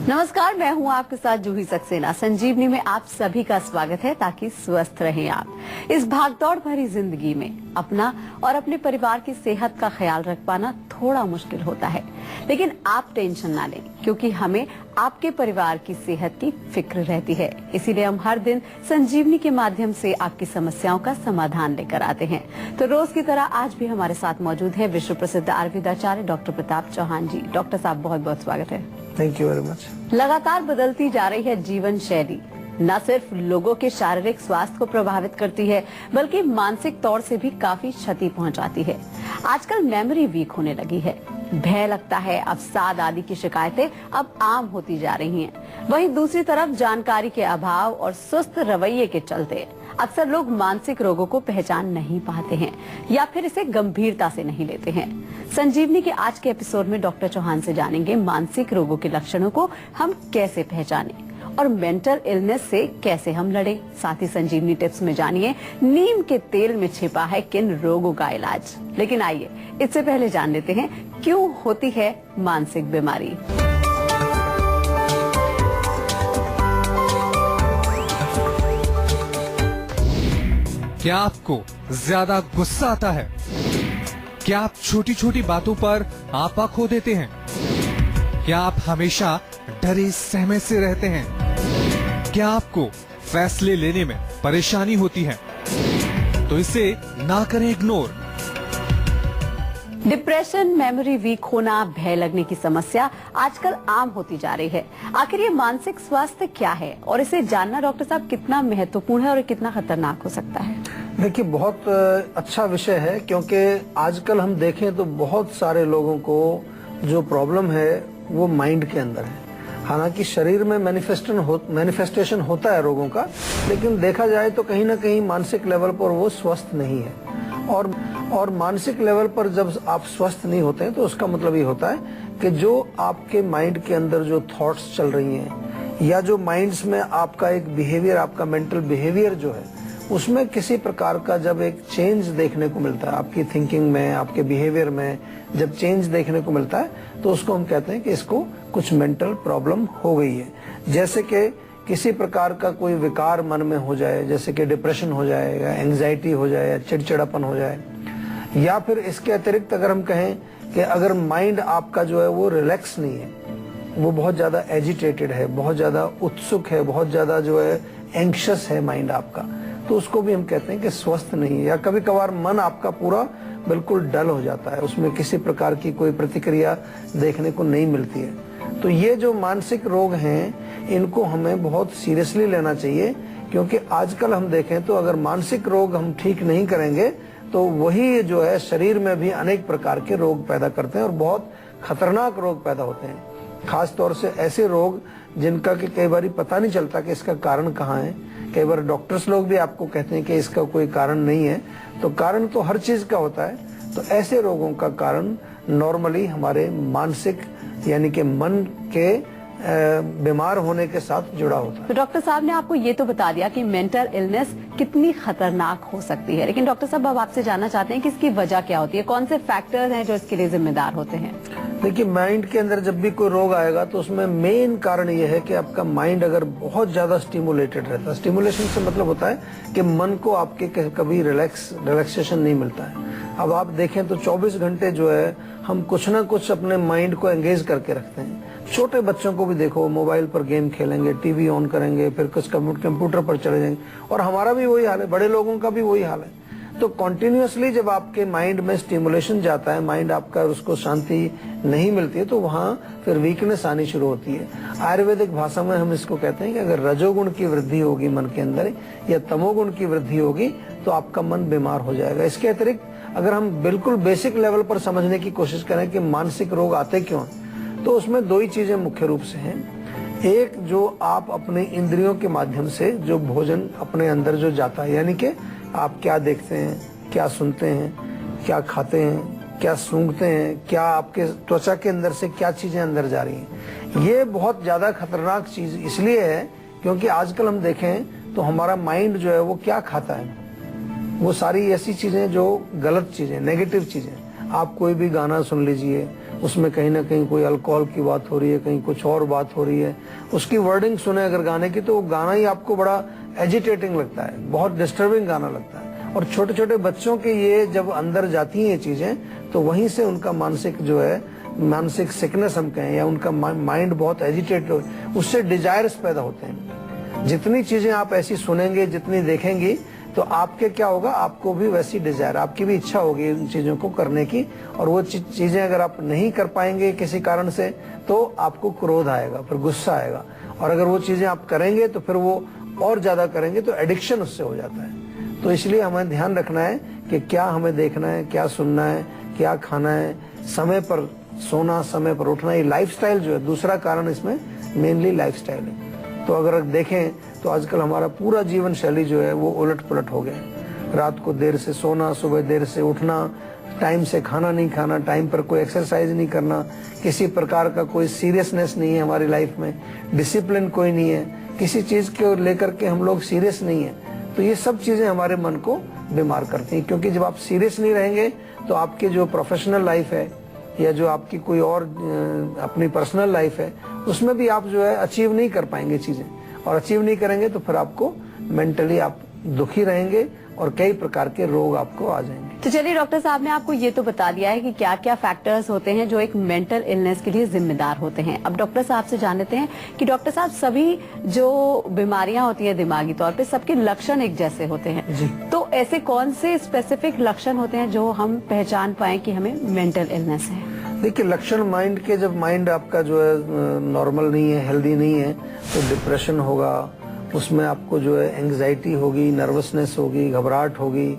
नमस्कार, मैं हूं आपके साथ जूही सक्सेना। संजीवनी में आप सभी का स्वागत है ताकि स्वस्थ रहें आप। इस भागदौड़ भरी जिंदगी में अपना और अपने परिवार की सेहत का ख्याल रख पाना थोड़ा मुश्किल होता है, लेकिन आप टेंशन ना लें क्योंकि हमें आपके परिवार की सेहत की फिक्र रहती है। इसीलिए हम हर दिन संजीवनी के माध्यम से आपकी समस्याओं का समाधान लेकर आते हैं। तो रोज की तरह आज भी हमारे साथ मौजूद है विश्व प्रसिद्ध आयुर्वेदाचार्य डॉक्टर प्रताप चौहान जी। डॉक्टर साहब, बहुत बहुत स्वागत है। Thank you very much. लगातार बदलती जा रही है जीवन शैली न सिर्फ लोगों के शारीरिक स्वास्थ्य को प्रभावित करती है बल्कि मानसिक तौर से भी काफी क्षति पहुंचाती है। आजकल मेमोरी वीक होने लगी है, भय लगता है, अवसाद आदि की शिकायतें अब आम होती जा रही हैं। वहीं दूसरी तरफ जानकारी के अभाव और सुस्त रवैये के चलते अक्सर लोग मानसिक रोगों को पहचान नहीं पाते हैं या फिर इसे गंभीरता से नहीं लेते हैं। संजीवनी के आज के एपिसोड में डॉक्टर चौहान से जानेंगे मानसिक रोगों के लक्षणों को हम कैसे पहचानें और मेंटल इलनेस से कैसे हम लड़े। साथ ही संजीवनी टिप्स में जानिए नीम के तेल में छिपा है किन रोगों का इलाज। लेकिन आइए इससे पहले जान लेते हैं क्यों होती है मानसिक बीमारी। क्या आपको ज्यादा गुस्सा आता है? क्या आप छोटी छोटी बातों पर आपा खो देते हैं? क्या आप हमेशा डरे सहमे से रहते हैं? क्या आपको फैसले लेने में परेशानी होती है? तो इसे ना करें इग्नोर। डिप्रेशन, मेमोरी वीक होना, भय लगने की समस्या आजकल आम होती जा रही है। आखिर ये मानसिक स्वास्थ्य क्या है और इसे जानना डॉक्टर साहब कितना महत्वपूर्ण है और कितना खतरनाक हो सकता है? देखिए, बहुत अच्छा विषय है क्योंकि आजकल हम देखें तो बहुत सारे लोगों को जो प्रॉब्लम है वो माइंड के अंदर है। हालांकि शरीर में मैनिफेस्टेशन होता है रोगों का, लेकिन देखा जाए तो कहीं ना कहीं मानसिक लेवल पर वो स्वस्थ नहीं है। और मानसिक लेवल पर जब आप स्वस्थ नहीं होते हैं तो उसका मतलब ये होता है कि जो आपके माइंड के अंदर जो थॉट्स चल रही हैं या जो माइंड्स में आपका एक बिहेवियर, आपका मेंटल बिहेवियर जो है, उसमें किसी प्रकार का जब एक चेंज देखने को मिलता है, आपकी थिंकिंग में, आपके बिहेवियर में जब चेंज देखने को मिलता है तो उसको हम कहते हैं कि इसको कुछ मेंटल प्रॉब्लम हो गई है। जैसे कि किसी प्रकार का कोई विकार मन में हो जाए, जैसे कि डिप्रेशन हो जाए या एंग्जाइटी हो जाए या चिड़चिड़ापन हो जाए, या फिर इसके अतिरिक्त अगर हम कहें कि अगर माइंड आपका जो है वो रिलैक्स नहीं है, वो बहुत ज्यादा एजिटेटेड है, बहुत ज्यादा उत्सुक है, बहुत ज्यादा जो है एंग्शियस है माइंड आपका, तो उसको भी हम कहते हैं कि स्वस्थ नहीं है। या कभी कभार मन आपका पूरा बिल्कुल डल हो जाता है, उसमें किसी प्रकार की कोई प्रतिक्रिया देखने को नहीं मिलती है। तो ये जो मानसिक रोग हैं इनको हमें बहुत सीरियसली लेना चाहिए, क्योंकि आजकल हम देखें तो अगर मानसिक रोग हम ठीक नहीं करेंगे तो वही जो है शरीर में भी अनेक प्रकार के रोग पैदा करते हैं और बहुत खतरनाक रोग पैदा होते हैं। खास तौर से ऐसे रोग जिनका कि कई बार पता नहीं चलता कि इसका कारण कहाँ है। कई बार डॉक्टर्स लोग भी आपको कहते हैं कि इसका कोई कारण नहीं है, तो कारण तो हर चीज का होता है। तो ऐसे रोगों का कारण नॉर्मली हमारे मानसिक यानी कि मन के बीमार होने के साथ जुड़ा होता है। तो डॉक्टर साहब ने आपको ये तो बता दिया कि मेंटल इलनेस कितनी खतरनाक हो सकती है, लेकिन डॉक्टर साहब अब आपसे जानना चाहते हैं कि इसकी वजह क्या होती है, कौन से फैक्टर्स हैं जो इसके लिए जिम्मेदार होते हैं? देखिए, माइंड के अंदर जब भी कोई रोग आएगा तो उसमें मेन कारण ये है कि आपका माइंड अगर बहुत ज्यादा स्टिमुलेटेड रहता है। स्टिमुलेशन से मतलब होता है कि मन को आपके कभी रिलैक्सेशन नहीं मिलता है। अब आप देखें तो 24 घंटे जो है हम कुछ ना कुछ अपने माइंड को एंगेज करके रखते हैं। छोटे बच्चों को भी देखो, मोबाइल पर गेम खेलेंगे, टीवी ऑन करेंगे, फिर कुछ कंप्यूटर पर चले जाएंगे, और हमारा भी वही हाल है, बड़े लोगों का भी वही हाल है। तो कॉन्टिन्यूसली जब आपके माइंड में स्टिमुलेशन जाता है, माइंड आपका उसको शांति नहीं मिलती है, तो वहाँ फिर वीकनेस आनी शुरू होती है। आयुर्वेदिक भाषा में हम इसको कहते हैं कि अगर रजोगुण की वृद्धि होगी मन के अंदर या तमोगुण की वृद्धि होगी तो आपका मन बीमार हो जाएगा। इसके अतिरिक्त अगर हम बिल्कुल बेसिक लेवल पर समझने की कोशिश करें कि मानसिक रोग आते क्यों, तो उसमें दो ही चीजें मुख्य रूप से हैं। एक, जो आप अपने इंद्रियों के माध्यम से जो भोजन अपने अंदर जो जाता है, यानी कि आप क्या देखते हैं, क्या सुनते हैं, क्या खाते हैं, क्या सूंघते हैं, क्या आपके त्वचा के अंदर से क्या चीजें अंदर जा रही हैं, ये बहुत ज्यादा खतरनाक चीज इसलिए है क्योंकि आजकल हम देखें तो हमारा माइंड जो है वो क्या खाता है, वो सारी ऐसी चीजें जो गलत चीजें, नेगेटिव चीजें। आप कोई भी गाना सुन लीजिए, उसमें कहीं ना कहीं कोई अल्कोहल की बात हो रही है, कहीं कुछ और बात हो रही है, उसकी वर्डिंग सुने अगर गाने की तो वो गाना ही आपको बड़ा एजिटेटिंग लगता है, बहुत डिस्टर्बिंग गाना लगता है। और छोटे छोटे बच्चों के ये जब अंदर जाती हैं ये चीजें तो वहीं से उनका मानसिक जो है, मानसिक सिकनेस हम कहें, या उनका माइंड बहुत एजिटेट हो, उससे डिजायर्स पैदा होते हैं। जितनी चीजें आप ऐसी सुनेंगे, जितनी देखेंगी, तो आपके क्या होगा, आपको भी वैसी डिजायर, आपकी भी इच्छा होगी उन चीजों को करने की। और वो चीजें अगर आप नहीं कर पाएंगे किसी कारण से तो आपको क्रोध आएगा, फिर गुस्सा आएगा। और अगर वो चीजें आप करेंगे तो फिर वो और ज्यादा करेंगे तो एडिक्शन उससे हो जाता है। तो इसलिए हमें ध्यान रखना है कि क्या हमें देखना है, क्या सुनना है, क्या खाना है, समय पर सोना, समय पर उठना। ये लाइफस्टाइल जो है, दूसरा कारण इसमें मेनली लाइफस्टाइल है। तो अगर देखें तो आजकल हमारा पूरा जीवन शैली जो है वो उलट पुलट हो गया है। रात को देर से सोना, सुबह देर से उठना, टाइम से खाना नहीं खाना, टाइम पर कोई एक्सरसाइज नहीं करना, किसी प्रकार का कोई सीरियसनेस नहीं है हमारी लाइफ में, डिसिप्लिन कोई नहीं है, किसी चीज को लेकर के हम लोग सीरियस नहीं है। तो ये सब चीजें हमारे मन को बीमार करती हैं, क्योंकि जब आप सीरियस नहीं रहेंगे तो आपकी जो प्रोफेशनल लाइफ है या जो आपकी कोई और अपनी पर्सनल लाइफ है उसमें भी आप जो है अचीव नहीं कर पाएंगे चीजें। और अचीव नहीं करेंगे तो फिर आपको मेंटली आप दुखी रहेंगे और कई प्रकार के रोग आपको आ जाएंगे। तो चलिए डॉक्टर साहब ने आपको ये तो बता दिया है कि क्या क्या फैक्टर्स होते हैं जो एक मेंटल इलनेस के लिए जिम्मेदार होते हैं। अब डॉक्टर साहब से जान लेते हैं कि डॉक्टर साहब सभी जो बीमारियां होती हैं दिमागी तौर पे, सबके लक्षण एक जैसे होते हैं जी। तो ऐसे कौन से स्पेसिफिक लक्षण होते हैं जो हम पहचान पाए कि हमें मेंटल इलनेस है? देखिए, लक्षण माइंड के, जब माइंड आपका जो है नॉर्मल नहीं है, हेल्दी नहीं है, तो डिप्रेशन होगा, उसमें आपको जो है एंग्जाइटी होगी, नर्वसनेस होगी, घबराहट होगी,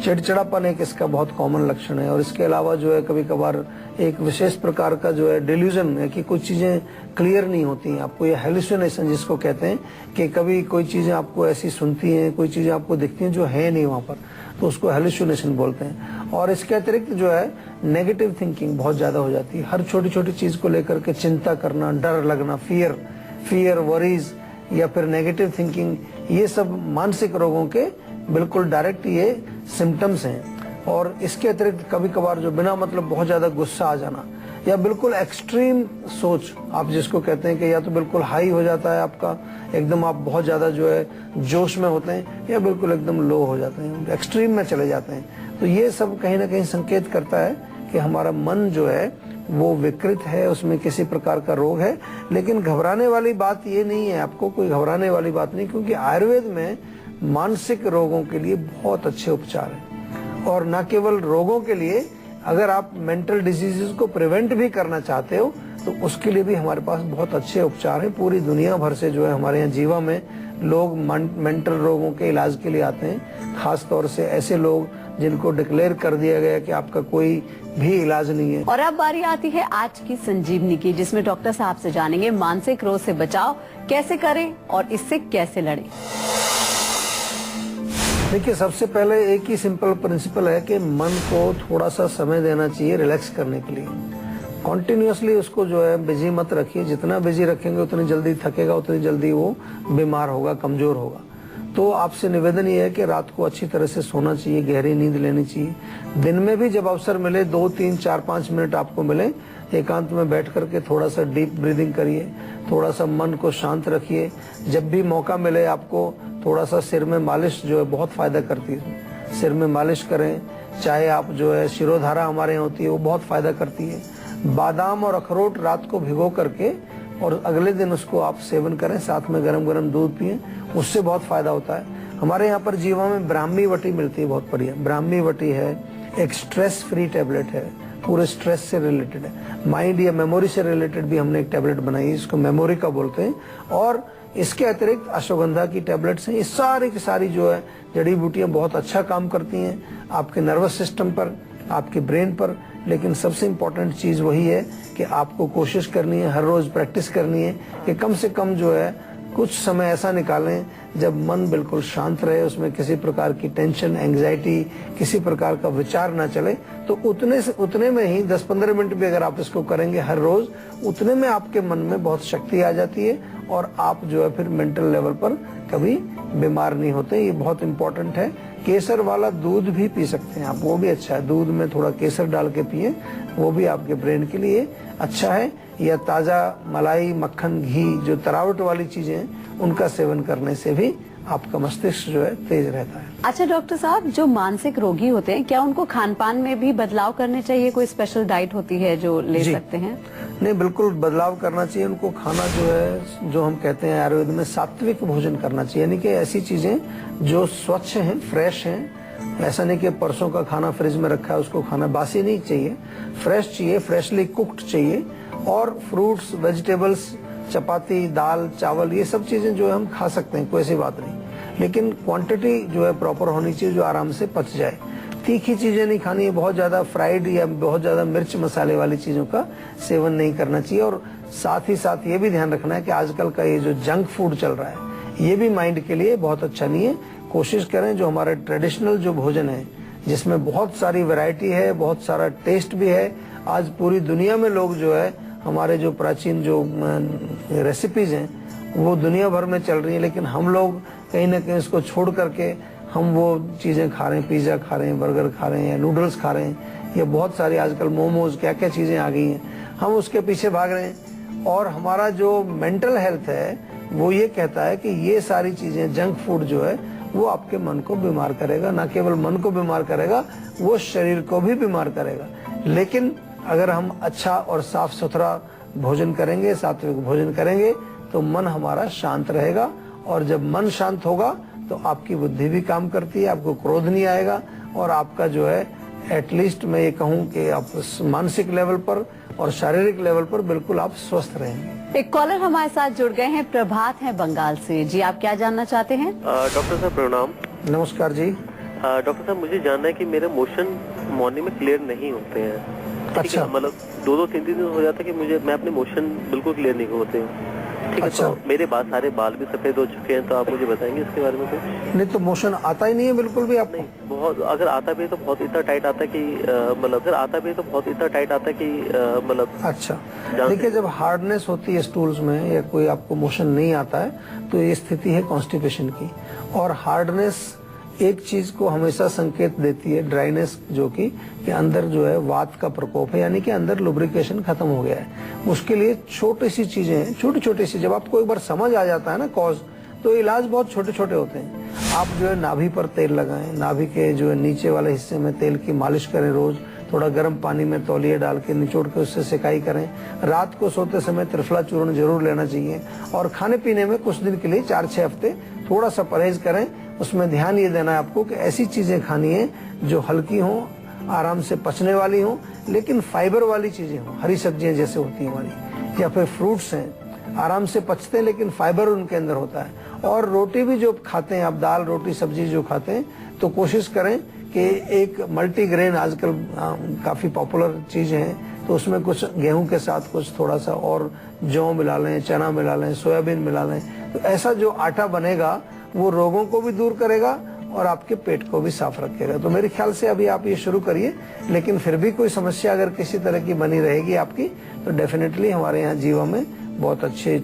चिड़चिड़ापन एक इसका बहुत कॉमन लक्षण है। और इसके अलावा जो है कभी कभार एक विशेष प्रकार का जो है डिल्यूजन है कि कुछ चीजें क्लियर नहीं होती हैं आपको, ये हेलुसिनेशन जिसको कहते हैं, कि कभी कोई चीजें आपको ऐसी सुनती हैं, कोई चीजें आपको दिखती हैं जो है नहीं वहां पर, तो उसको हेलुसिनेशन बोलते हैं। और इसके अतिरिक्त जो है नेगेटिव थिंकिंग बहुत ज्यादा हो जाती है, हर छोटी छोटी चीज को लेकर के चिंता करना, डर लगना, फियर, वरीज या फिर नेगेटिव थिंकिंग, ये सब मानसिक रोगों के बिल्कुल डायरेक्ट ये सिम्टम्स हैं। और इसके अतिरिक्त कभी कभार जो बिना मतलब बहुत ज्यादा गुस्सा आ जाना, या बिल्कुल एक्सट्रीम सोच, आप जिसको कहते हैं कि या तो बिल्कुल हाई हो जाता है आपका, एकदम आप बहुत ज्यादा जो है जोश में होते हैं, या बिल्कुल एकदम लो हो जाते हैं, एक्सट्रीम में चले जाते हैं। तो ये सब कहीं ना कहीं संकेत करता है कि हमारा मन जो है वो विकृत है, उसमें किसी प्रकार का रोग है। लेकिन घबराने वाली बात ये नहीं है, आपको कोई घबराने वाली बात नहीं, क्योंकि आयुर्वेद में मानसिक रोगों के लिए बहुत अच्छे उपचार हैं। और न केवल रोगों के लिए, अगर आप मेंटल डिजीजेस को प्रिवेंट भी करना चाहते हो तो उसके लिए भी हमारे पास बहुत अच्छे उपचार हैं। पूरी दुनिया भर से जो है हमारे यहाँ जीवा में लोग मेंटल रोगों के इलाज के लिए आते हैं, खास तौर से ऐसे लोग जिनको डिक्लेयर कर दिया गया कि आपका कोई भी इलाज नहीं है। और अब बारी आती है आज की संजीवनी की, जिसमें डॉक्टर साहब से जानेंगे मानसिक रोग से बचाव कैसे करें और इससे कैसे लड़ें। देखिए, सबसे पहले एक ही सिंपल प्रिंसिपल है कि मन को थोड़ा सा समय देना चाहिए रिलैक्स करने के लिए। कॉन्टिन्यूसली उसको जो है बिजी मत रखिए, जितना बिजी रखेंगे उतनी जल्दी थकेगा, उतनी जल्दी वो बीमार होगा, कमजोर होगा। तो आपसे निवेदन ये है कि रात को अच्छी तरह से सोना चाहिए, गहरी नींद लेनी चाहिए। दिन में भी जब अवसर मिले 2, 3, 4, 5 मिनट आपको मिले, एकांत में बैठ करके थोड़ा सा डीप ब्रीदिंग करिए, थोड़ा सा मन को शांत रखिए। जब भी मौका मिले आपको थोड़ा सा सिर में मालिश जो है बहुत फायदा करती है, सिर में मालिश करें। चाहे आप जो है शिरोधारा हमारे यहाँ होती है वो बहुत फायदा करती है। बादाम और अखरोट रात को भिगो करके और अगले दिन उसको आप सेवन करें, साथ में गरम गरम दूध पिए, उससे बहुत फायदा होता है। हमारे यहाँ पर जीवा में ब्राह्मी वटी मिलती है, बहुत बढ़िया ब्राह्मी वटी है। एक स्ट्रेस फ्री टैबलेट है, पूरे स्ट्रेस से रिलेटेड है, माइंड या मेमोरी से रिलेटेड भी हमने एक टैबलेट बनाई है, इसको मेमोरी का बोलते हैं। और इसके अतिरिक्त अश्वगंधा की टैबलेट्स हैं। ये सारी की सारी जो है जड़ी बूटियां बहुत अच्छा काम करती हैं आपके नर्वस सिस्टम पर, आपके ब्रेन पर। लेकिन सबसे इम्पोर्टेंट चीज वही है कि आपको कोशिश करनी है, हर रोज प्रैक्टिस करनी है कि कम से कम जो है कुछ समय ऐसा निकालें जब मन बिल्कुल शांत रहे, उसमें किसी प्रकार की टेंशन, एंग्जाइटी, किसी प्रकार का विचार ना चले। तो उतने में ही 10-15 मिनट भी अगर आप इसको करेंगे हर रोज, उतने में आपके मन में बहुत शक्ति आ जाती है और आप जो है फिर मेंटल लेवल पर कभी बीमार नहीं होते। ये बहुत इंपॉर्टेंट है। केसर वाला दूध भी पी सकते हैं आप, वो भी अच्छा है। दूध में थोड़ा केसर डाल के पिए, वो भी आपके ब्रेन के लिए अच्छा है। या ताजा मलाई, मक्खन, घी, जो तरावट वाली चीजें हैं, उनका सेवन करने से भी आपका मस्तिष्क जो है तेज रहता है। अच्छा डॉक्टर साहब, जो मानसिक रोगी होते हैं, क्या उनको खान पान में भी बदलाव करने चाहिए? कोई स्पेशल डाइट होती है जो ले सकते हैं? नहीं, बिल्कुल बदलाव करना चाहिए उनको। खाना जो है, जो हम कहते हैं आयुर्वेद में, सात्विक भोजन करना चाहिए। यानी कि ऐसी चीजें जो स्वच्छ हैं, फ्रेश हैं। ऐसा नहीं कि परसों का खाना फ्रिज में रखा है उसको खाना, बासी नहीं चाहिए, फ्रेश चाहिए, फ्रेशली कुक्ड चाहिए। और फ्रूट्स, वेजिटेबल्स, चपाती, दाल, चावल, ये सब चीजें जो है हम खा सकते हैं, कोई ऐसी बात नहीं। लेकिन क्वांटिटी जो है प्रॉपर होनी चाहिए, जो आराम से पच जाए। तीखी चीजें नहीं खानी है, बहुत ज्यादा फ्राइड या बहुत ज्यादा मिर्च मसाले वाली चीजों का सेवन नहीं करना चाहिए। और साथ ही साथ ये भी ध्यान रखना है कि आजकल का ये जो जंक फूड चल रहा है, ये भी माइंड के लिए बहुत अच्छा नहीं है। कोशिश करें जो हमारे ट्रेडिशनल जो भोजन है, जिसमें बहुत सारी वैरायटी है, बहुत सारा टेस्ट भी है। आज पूरी दुनिया में लोग जो है, हमारे जो प्राचीन जो रेसिपीज हैं, वो दुनिया भर में चल रही है। लेकिन हम लोग कहीं ना कहीं इसको छोड़ करके हम वो चीजें खा रहे हैं, पिज्जा खा रहे हैं, बर्गर खा रहे हैं, या नूडल्स खा रहे हैं, या बहुत सारी आजकल मोमोज, क्या क्या चीजें आ गई हैं, हम उसके पीछे भाग रहे हैं। और हमारा जो मेंटल हेल्थ है, वो ये कहता है कि ये सारी चीजें, जंक फूड जो है, वो आपके मन को बीमार करेगा। ना केवल मन को बीमार करेगा, वो शरीर को भी बीमार करेगा। लेकिन अगर हम अच्छा और साफ सुथरा भोजन करेंगे, सात्विक भोजन करेंगे, तो मन हमारा शांत रहेगा। और जब मन शांत होगा तो आपकी बुद्धि भी काम करती है, आपको क्रोध नहीं आएगा, और आपका जो है एटलीस्ट मैं ये कहूँ कि आप मानसिक लेवल पर और शारीरिक लेवल पर बिल्कुल आप स्वस्थ रहेंगे। एक कॉलर हमारे साथ जुड़ गए हैं, प्रभात है बंगाल से। जी, आप क्या जानना चाहते हैं? डॉक्टर साहब प्रणाम। नमस्कार जी। डॉक्टर साहब, मुझे जानना है कि मेरे मोशन मॉर्निंग में क्लियर नहीं होते हैं। अच्छा। मतलब 2-3 दिन हो जाता है कि मैं अपने मोशन बिल्कुल क्लियर नहीं होते। ठीक है। अच्छा। तो मेरे सारे बाल भी सफेद हो चुके हैं, तो आप मुझे बताएंगे इसके बारे में कुछ? नहीं, तो मोशन आता ही नहीं है बिल्कुल भी आपको? नहीं, बहुत, अगर आता भी है तो बहुत इतना टाइट आता है कि मतलब अगर आता भी है तो बहुत इतना टाइट आता है कि मतलब। अच्छा, देखिए, जब हार्डनेस होती है स्टूल्स में, या कोई आपको मोशन नहीं आता है, तो ये स्थिति है कॉन्स्टिपेशन की। और हार्डनेस एक चीज को हमेशा संकेत देती है, ड्राइनेस, जो कि अंदर जो है वात का प्रकोप है, यानी कि अंदर लुब्रिकेशन खत्म हो गया है। उसके लिए छोटी सी चीजें हैं, छोटी छोटी सी, जब आपको एक बार समझ आ जाता है ना कॉज, तो इलाज बहुत छोटे छोटे होते हैं। आप जो है नाभि पर तेल लगाएं, नाभि के जो है नीचे वाले हिस्से में तेल की मालिश करें रोज। थोड़ा गर्म पानी में तौलिया डाल के निचोड़ के उससे सिकाई करें। रात को सोते समय त्रिफला चूर्ण जरूर लेना चाहिए। और खाने पीने में कुछ दिन के लिए 4-6 हफ्ते थोड़ा सा परहेज करें। उसमें ध्यान ये देना है आपको कि ऐसी चीजें खानी है जो हल्की हों, आराम से पचने वाली हों, लेकिन फाइबर वाली चीजें हों। हरी सब्जियां जैसे होती हैं हमारी, या फिर फ्रूट्स हैं, आराम से पचते हैं लेकिन फाइबर उनके अंदर होता है। और रोटी भी जो खाते हैं आप, दाल रोटी सब्जी जो खाते हैं, तो कोशिश करें कि एक मल्टीग्रेन आजकल काफी पॉपुलर चीज है, तो उसमें कुछ गेहूं के साथ कुछ थोड़ा सा और जौ मिला लें, चना मिला लें, सोयाबीन मिला लें। तो ऐसा जो आटा बनेगा वो रोगों को भी दूर करेगा और आपके पेट को भी साफ रखेगा। तो मेरे ख्याल से अभी आप ये शुरू करिए। लेकिन फिर भी कोई समस्या अगर किसी तरह की बनी रहेगी आपकी, तो डेफिनेटली हमारे यहाँ जीवा में बहुत अच्छे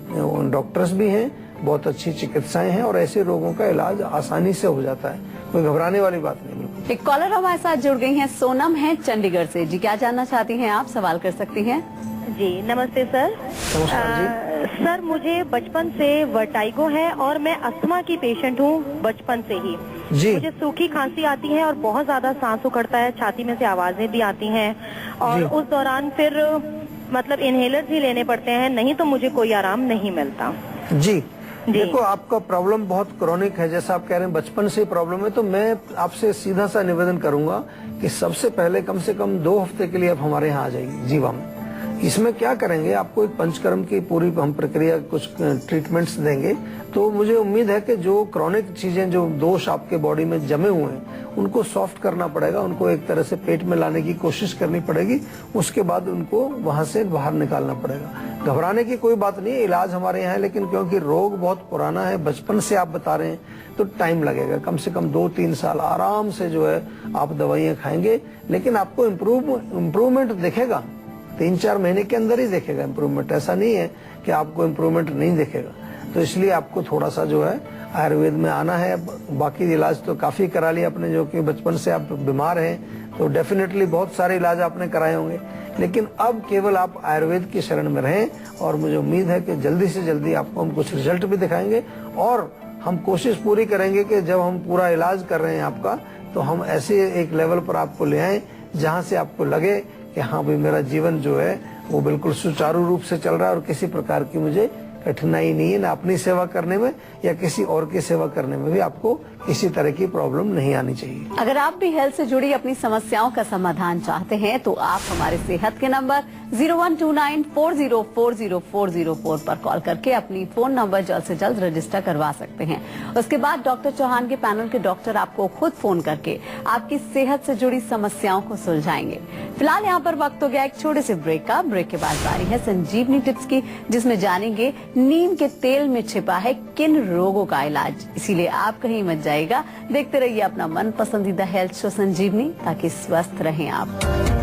डॉक्टर्स भी हैं, बहुत अच्छी चिकित्साएं हैं, और ऐसे रोगों का इलाज आसानी से हो जाता है। कोई घबराने वाली बात नहीं। बिल्कुल। एक कॉलर हमारे साथ जुड़ गई हैं, सोनम है चंडीगढ़ से। जी, क्या जानना चाहती हैं आप? सवाल कर सकती हैं। जी नमस्ते सर। नमस्कार जी। सर, मुझे बचपन से वर्टाइगो है और मैं अस्थमा की पेशेंट हूँ बचपन से ही। जी। मुझे सूखी खांसी आती है और बहुत ज्यादा सांस उखड़ता है, छाती में से आवाजें भी आती हैं, और उस दौरान फिर मतलब इनहेलर्स ही लेने पड़ते हैं, नहीं तो मुझे कोई आराम नहीं मिलता। जी, देखो, आपका प्रॉब्लम बहुत क्रॉनिक है, जैसा आप कह रहे हैं बचपन से प्रॉब्लम है। तो मैं आपसे सीधा सा निवेदन करूंगा कि सबसे पहले कम से कम 2 हफ्ते के लिए आप हमारे यहाँ आ जाइए जीवा में। इसमें क्या करेंगे, आपको एक पंचकर्म की पूरी हम प्रक्रिया, कुछ ट्रीटमेंट्स देंगे। तो मुझे उम्मीद है कि जो क्रॉनिक चीजें, जो दोष आपके बॉडी में जमे हुए हैं, उनको सॉफ्ट करना पड़ेगा, उनको एक तरह से पेट में लाने की कोशिश करनी पड़ेगी। उसके बाद उनको वहां से बाहर निकालना पड़ेगा। घबराने की कोई बात नहीं है, इलाज हमारे यहाँ है, लेकिन क्योंकि रोग बहुत पुराना है, बचपन से आप बता रहे हैं, तो टाइम लगेगा। कम से कम 2-3 साल आराम से जो है आप दवाइयाँ खाएंगे, लेकिन आपको इम्प्रूवमेंट दिखेगा। 3-4 महीने के अंदर ही देखेगा इम्प्रूवमेंट। ऐसा नहीं है कि आपको इम्प्रूवमेंट नहीं दिखेगा। तो इसलिए आपको थोड़ा सा जो है आयुर्वेद में आना है। बाकी इलाज तो काफी करा लिया आपने, जो कि बचपन से आप बीमार हैं तो डेफिनेटली बहुत सारे इलाज आपने कराए होंगे, लेकिन अब केवल आप आयुर्वेद की शरण में रहें। और मुझे उम्मीद है कि जल्दी से जल्दी आपको हम कुछ रिजल्ट भी दिखाएंगे, और हम कोशिश पूरी करेंगे कि जब हम पूरा इलाज कर रहे हैं आपका, तो हम ऐसे एक लेवल पर आपको ले आए जहां से आपको लगे कि हाँ भाई, मेरा जीवन जो है वो बिल्कुल सुचारू रूप से चल रहा है और किसी प्रकार की मुझे कठिनाई नहीं है, ना अपनी सेवा करने में या किसी और की सेवा करने में भी आपको किसी तरह की प्रॉब्लम नहीं आनी चाहिए। अगर आप भी हेल्थ से जुड़ी अपनी समस्याओं का समाधान चाहते हैं तो आप हमारे सेहत के नंबर 0129404040 पर कॉल करके अपनी फोन नंबर जल्द से जल्द रजिस्टर करवा सकते हैं। उसके बाद डॉक्टर चौहान के पैनल के डॉक्टर आपको खुद फोन करके आपकी सेहत से जुड़ी समस्याओं को सुलझाएंगे। फिलहाल यहाँ पर वक्त हो गया एक छोटे से ब्रेक का। ब्रेक के बाद बारी है संजीवनी टिप्स की, जिसमें जानेंगे नीम के तेल में छिपा है किन रोगों का इलाज। इसीलिए आप कहीं मत जाइएगा, देखते रहिए अपना मन पसंदीदा हेल्थ शो संजीवनी, ताकि स्वस्थ रहें आप।